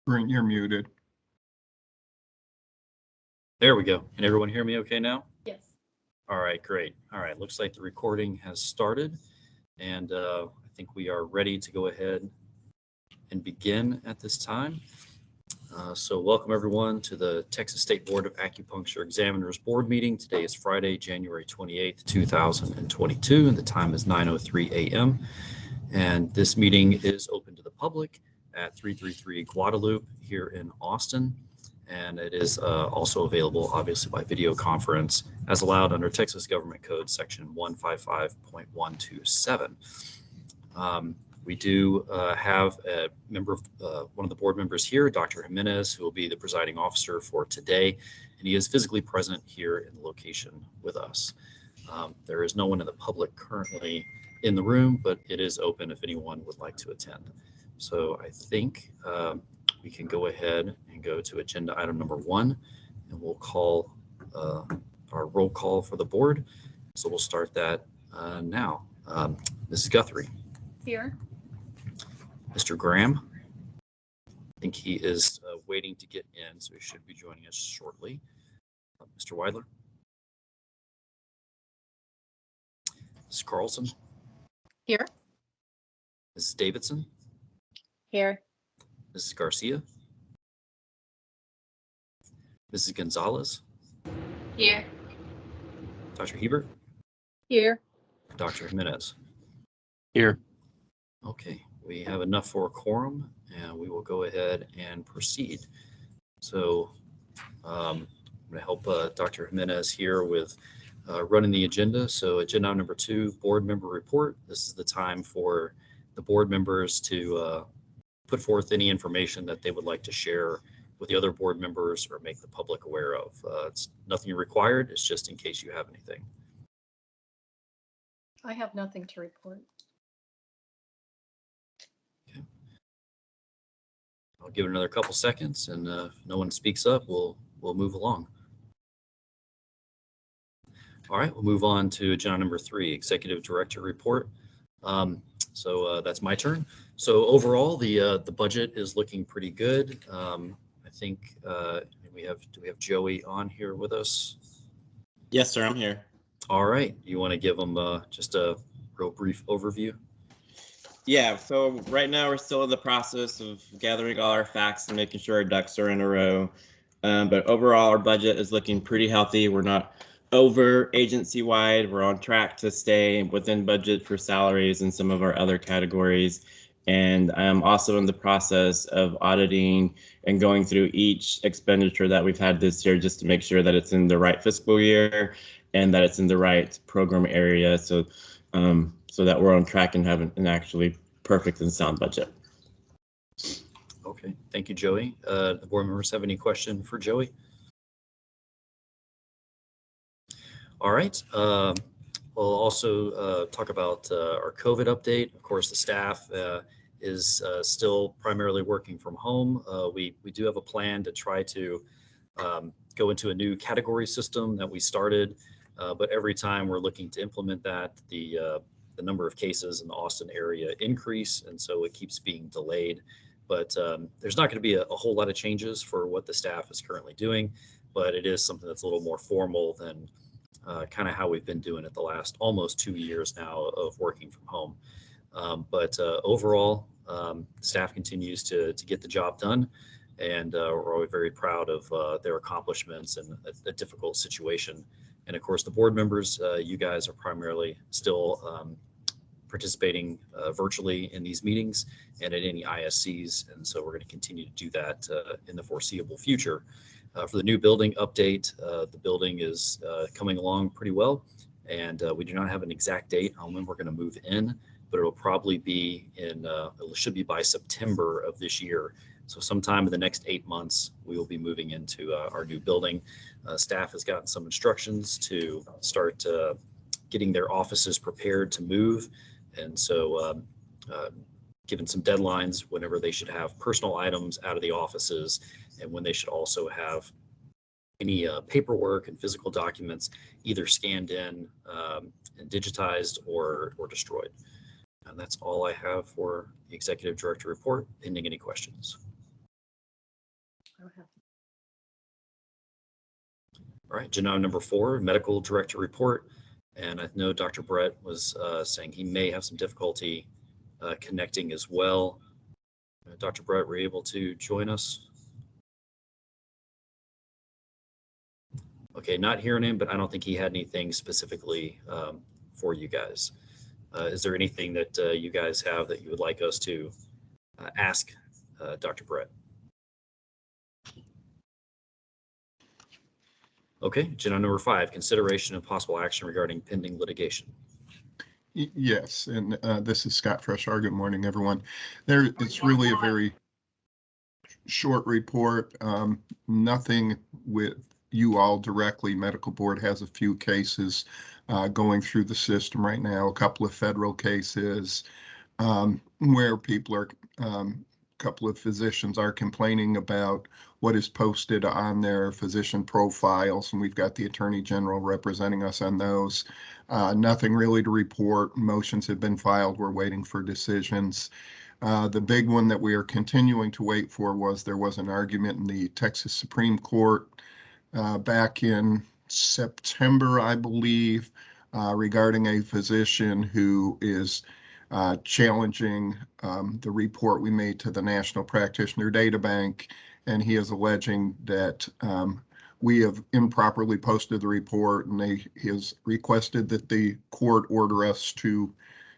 Brent, you're muted. There we go. Can everyone hear me okay now? Yes. All right, great. All right, looks like the recording has started, and I think we are ready to go ahead and begin at this time. So welcome everyone to the Texas State Board of Acupuncture Examiners Board meeting. Today is Friday, January 28th, 2022, and the time is 9:03 a.m. And this meeting is open to the public at 333 Guadalupe here in Austin. And it is also available, obviously, by video conference as allowed under Texas Government Code Section 155.127. We do have a member of one of the board members here, Dr. Jimenez, who will be the presiding officer for today, and he is physically present here in the location with us. There is no one in the public currently in the room, but it is open if anyone would like to attend. So I think we can go ahead and go to agenda item number 1, and we'll call our roll call for the board. So we'll start that now. Mrs. Guthrie. Here. Mr. Graham. I think he is waiting to get in, so he should be joining us shortly. Mr. Weidler. Mrs. Carlson. Here. Mrs. Davidson. Here. Mrs. Garcia. Mrs. Gonzalez. Here. Dr. Hebert. Here. Dr. Jimenez. Here. Okay, we have enough for a quorum, and we will go ahead and proceed. So I'm going to help Dr. Jimenez here with running the agenda. So agenda number 2, board member report. This is the time for the board members to put forth any information that they would like to share with the other board members or make the public aware of. It's nothing required. It's just in case you have anything. I have nothing to report. Okay. I'll give it another couple seconds, and if no one speaks up, we'll move along. All right, we'll move on to agenda number 3, executive director report. So that's my turn. So overall, the budget is looking pretty good. I think do we have Joey on here with us? Yes, sir. I'm here. All right. You want to give them just a real brief overview? Yeah. So right now we're still in the process of gathering all our facts and making sure our ducks are in a row. But overall, our budget is looking pretty healthy. We're not over agency wide. We're on track to stay within budget for salaries and some of our other categories. And I am also in the process of auditing and going through each expenditure that we've had this year just to make sure that it's in the right fiscal year and that it's in the right program area, so that we're on track and have an actually perfect and sound budget. Okay, thank you, Joey. The board members have any question for Joey? All right. We'll also talk about our COVID update. Of course, the staff is still primarily working from home. We do have a plan to try to go into a new category system that we started, but every time we're looking to implement that, the number of cases in the Austin area increase, and so it keeps being delayed. But there's not going to be a whole lot of changes for what the staff is currently doing, but it is something that's a little more formal than kind of how we've been doing it the last almost 2 years now of working from home. But overall, staff continues to get the job done, and we're always very proud of their accomplishments in a difficult situation. And of course, the board members, you guys are primarily still participating virtually in these meetings and at any ISCs. And so we're going to continue to do that in the foreseeable future. For the new building update, the building is coming along pretty well, and we do not have an exact date on when we're going to move in, but it'll probably be it should be by September of this year. So sometime in the next 8 months, we will be moving into our new building. Staff has gotten some instructions to start getting their offices prepared to move, and so given some deadlines whenever they should have personal items out of the offices and when they should also have any paperwork and physical documents either scanned in and digitized or destroyed. And that's all I have for the executive director report, pending any questions. All right, agenda item number 4, medical director report. And I know Dr. Brett was saying he may have some difficulty connecting as well. Dr. Brett, were you able to join us? Okay, not hearing him, but I don't think he had anything specifically for you guys. Is there anything that you guys have that you would like us to ask Dr. Brett? Okay, agenda number 5, consideration of possible action regarding pending litigation. Yes, and this is Scott Freshour. Good morning, everyone. It's really a very short report. Nothing with you all directly. Medical Board has a few cases going through the system right now, a couple of federal cases where people are, a couple of physicians are complaining about what is posted on their physician profiles, and we've got the Attorney General representing us on those. Nothing really to report. Motions have been filed. We're waiting for decisions. The big one that we are continuing to wait for was there was an argument in the Texas Supreme Court back in September, I believe, regarding a physician who is challenging the report we made to the National Practitioner Data Bank, and he is alleging that we have improperly posted the report, and he has requested that the court order us to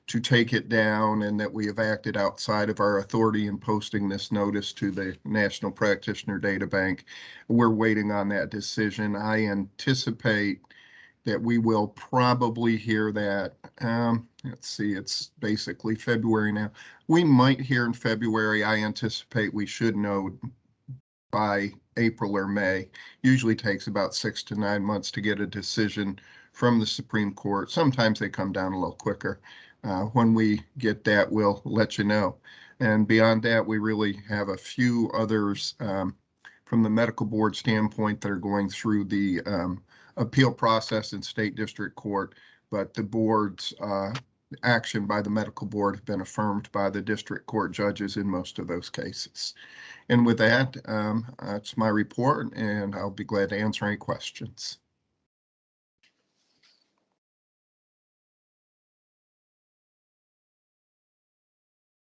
take it down, and that we have acted outside of our authority in posting this notice to the National Practitioner Data Bank. We're waiting on that decision. I anticipate that we will probably hear that. Let's see, it's basically February now. We might hear in February. I anticipate we should know by April or May. Usually takes about 6 to 9 months to get a decision from the Supreme Court. Sometimes they come down a little quicker. When we get that, we'll let you know. And beyond that, we really have a few others from the medical board standpoint that are going through the appeal process in state district court, but the board's action by the medical board have been affirmed by the district court judges in most of those cases. And with that, that's my report, and I'll be glad to answer any questions.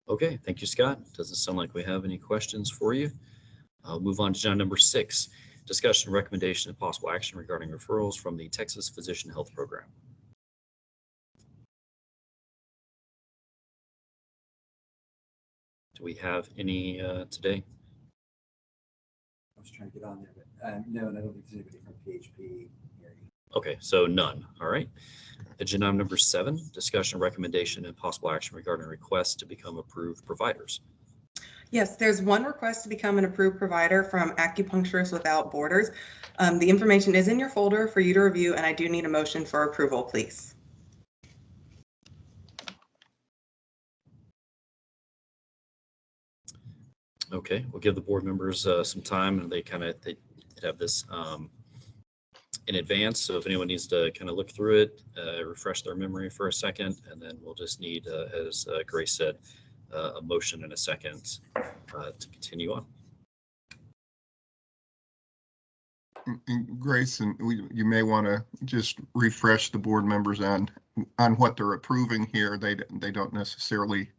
Okay, thank you, Scott. Doesn't sound like we have any questions for you. I'll move on to agenda number 6, discussion, recommendation, and possible action regarding referrals from the Texas Physician Health Program. Do we have any today? I was trying to get on there, but no, and I don't think there's anybody from PHP here. Okay, so none. All right. Agenda item number 7, discussion, recommendation, and possible action regarding requests to become approved providers. Yes, there's one request to become an approved provider from Acupuncturists Without Borders. The information is in your folder for you to review, and I do need a motion for approval, please. Okay, we'll give the board members some time, and they have this in advance. So if anyone needs to kind of look through it, refresh their memory for a second, and then we'll just need, as Grace said, a motion and a second to continue on. And Grace, and you may want to just refresh the board members on what they're approving here. They don't necessarily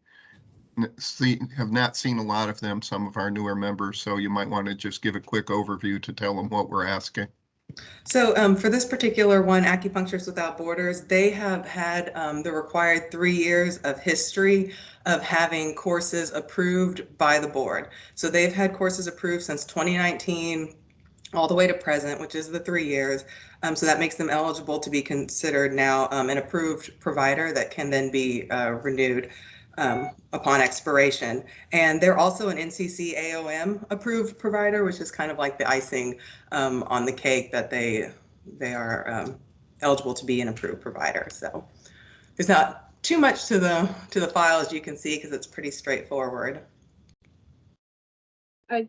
have not seen a lot of them, some of our newer members, so you might want to just give a quick overview to tell them what we're asking. So for this particular one, Acupuncturists Without Borders, they have had the required 3 years of history of having courses approved by the board. So they've had courses approved since 2019 all the way to present, which is the 3 years. So that makes them eligible to be considered now an approved provider that can then be renewed upon expiration. And they're also an NCC AOM approved provider, which is kind of like the icing on the cake that they are eligible to be an approved provider. So there's not too much to the file, as you can see, because it's pretty straightforward. I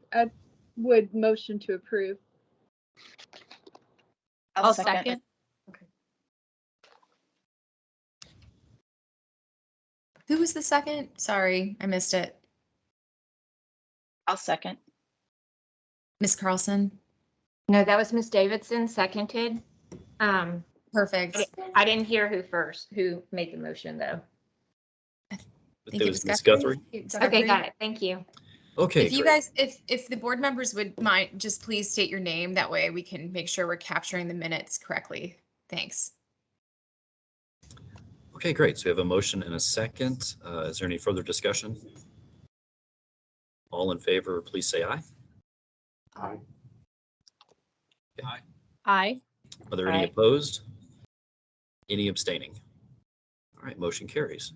would motion to approve. I'll second. Okay. Who was the second? Sorry, I missed it. I'll second. Ms. Carlson? No, that was Miss Davidson, seconded. Perfect. I didn't hear who made the motion, though. Thank It you, was Ms. Ms. Guthrie. Okay, got it. Thank you. Okay, If you great. guys, if the board members would mind, just please state your name. That way we can make sure we're capturing the minutes correctly. Thanks. Okay, great. So we have a motion and a second. Is there any further discussion? All in favor, please say aye. Aye. Aye. Are there any Aye. opposed? Any abstaining? All right, motion carries.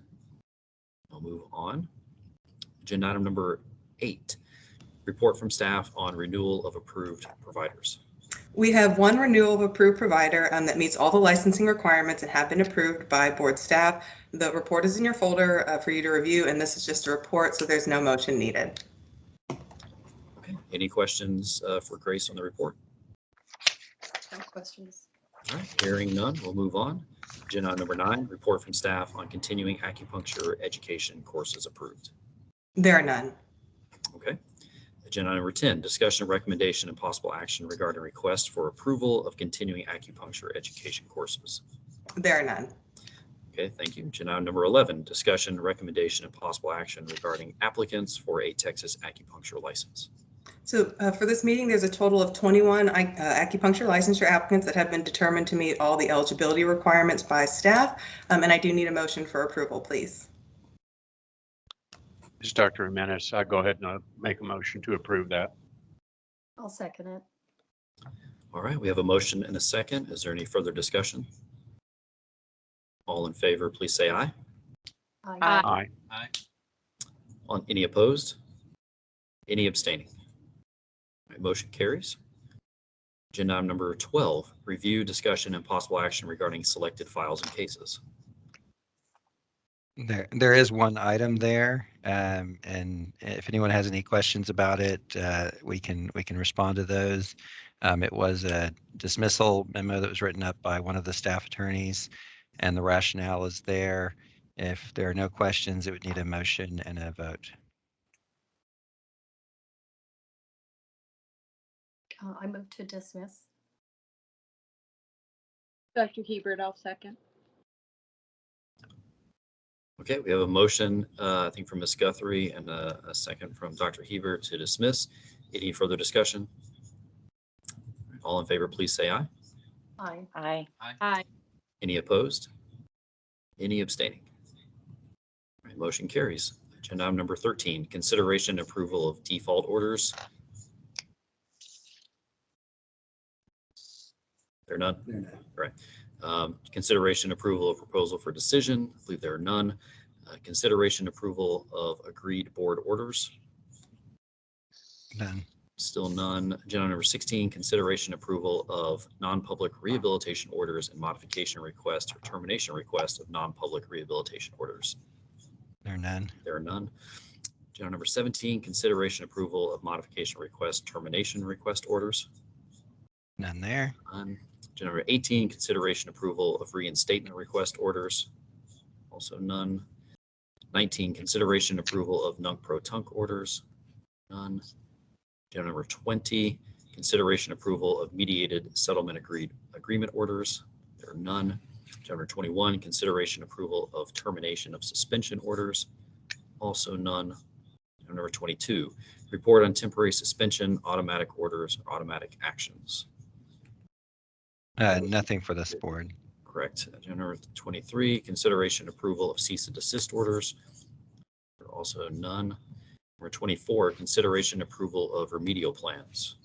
I'll move on. Agenda item number 8, report from staff on renewal of approved providers. We have one renewal of approved provider that meets all the licensing requirements and have been approved by board staff. The report is in your folder for you to review, and this is just a report, so there's no motion needed. Okay, any questions for Grace on the report? No questions. All right, hearing none, we'll move on. Agenda item number 9, report from staff on continuing acupuncture education courses approved. There are none. Okay. Agenda item number 10, discussion, recommendation, and possible action regarding request for approval of continuing acupuncture education courses. There are none. Okay, thank you. Agenda item number 11, discussion, recommendation, and possible action regarding applicants for a Texas acupuncture license. So for this meeting, there's a total of 21 acupuncture licensure applicants that have been determined to meet all the eligibility requirements by staff. And I do need a motion for approval, please. This is Dr. Jimenez. I'll go ahead and make a motion to approve that. I'll second it. All right, we have a motion and a second. Is there any further discussion? All in favor, please say aye. Aye. On any opposed? Any abstaining? All right, motion carries. Agenda item number 12, review, discussion, and possible action regarding selected files and cases. There is one item there, and if anyone has any questions about it, we can respond to those. It was a dismissal memo that was written up by one of the staff attorneys, and the rationale is there. If there are no questions, it would need a motion and a vote. I move to dismiss. Dr. Hebert, I'll second. Okay, we have a motion, I think from Ms. Guthrie, and a second from Dr. Hebert to dismiss. Any further discussion? All in favor, please say aye. Aye. Aye. Aye. Any opposed? Any abstaining? All right, motion carries. Agenda item number 13, consideration and approval of default orders. There are none? There are none. Right. Consideration approval of proposal for decision. I believe there are none. Consideration approval of agreed board orders. None. Still none. Agenda number 16, consideration approval of non-public rehabilitation orders and modification request or termination request of non-public rehabilitation orders. There are none. There are none. Agenda number 17, consideration approval of modification request, termination request orders. None there. None. Agenda number 18, consideration approval of reinstatement request orders. Also none. 19, consideration approval of nunc-pro-tunc orders. None. Agenda number 20, consideration approval of mediated settlement agreement orders. There are none. Agenda number 21, consideration approval of termination of suspension orders. Also none. Agenda number 22, report on temporary suspension, automatic orders, or automatic actions. Nothing for this board. Correct. Agenda number 23, consideration approval of cease and desist orders. There are also none. Number 24, consideration approval of remedial plans.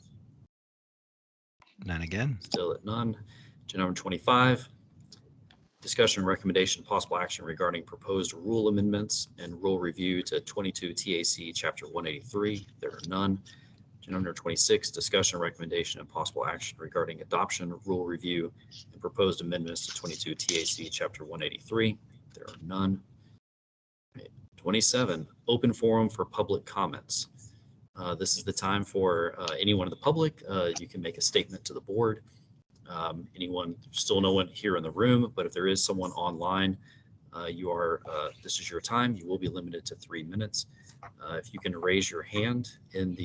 None again. Still at none. Agenda number 25, discussion and recommendation possible action regarding proposed rule amendments and rule review to 22 TAC Chapter 183. There are none. Agenda number 26, discussion, recommendation, and possible action regarding adoption, rule review, and proposed amendments to 22 TAC Chapter 183. There are none. 27, open forum for public comments. This is the time for anyone in the public. You can make a statement to the board. Still no one here in the room, but if there is someone online, this is your time. You will be limited to 3 minutes. If you can raise your hand in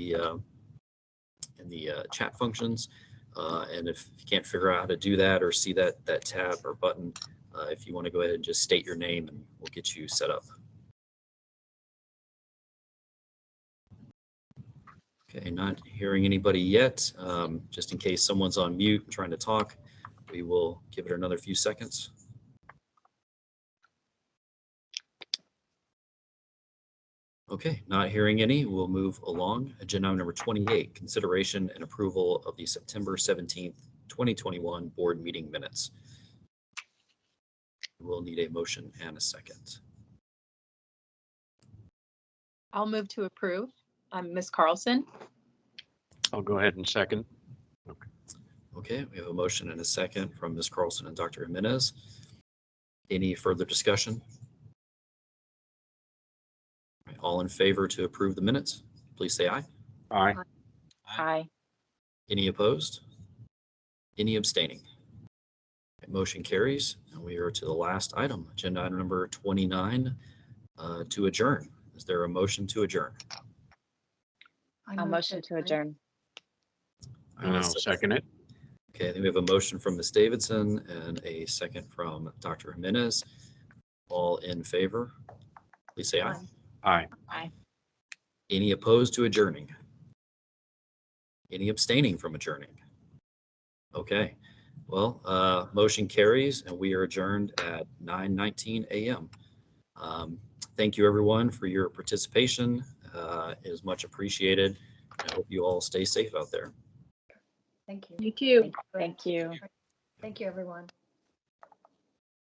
in the chat functions. And if you can't figure out how to do that or see that tab or button, if you want to go ahead and just state your name and we'll get you set up. Okay, not hearing anybody yet. Just in case someone's on mute trying to talk, we will give it another few seconds. Okay, not hearing any, we'll move along. Agenda item number 28, consideration and approval of the September 17th, 2021 board meeting minutes. We'll need a motion and a second. I'll move to approve. I'm Ms. Carlson. I'll go ahead and second. Okay, we have a motion and a second from Ms. Carlson and Dr. Jimenez. Any further discussion? All in favor to approve the minutes, please say aye. Aye. Aye. Any opposed? Any abstaining? Motion carries, and we are to the last item, agenda item number 29, to adjourn. Is there a motion to adjourn? I'll motion to adjourn. I'll second it. Okay, I think we have a motion from Ms. Davidson and a second from Dr. Jimenez. All in favor, please say aye. Aye. Aye. Any opposed to adjourning? Any abstaining from adjourning? Okay, well, motion carries and we are adjourned at 9:19 a.m. Thank you everyone for your participation. It is much appreciated. I hope you all stay safe out there. Thank you. You too. Thank you. Thank you, everyone.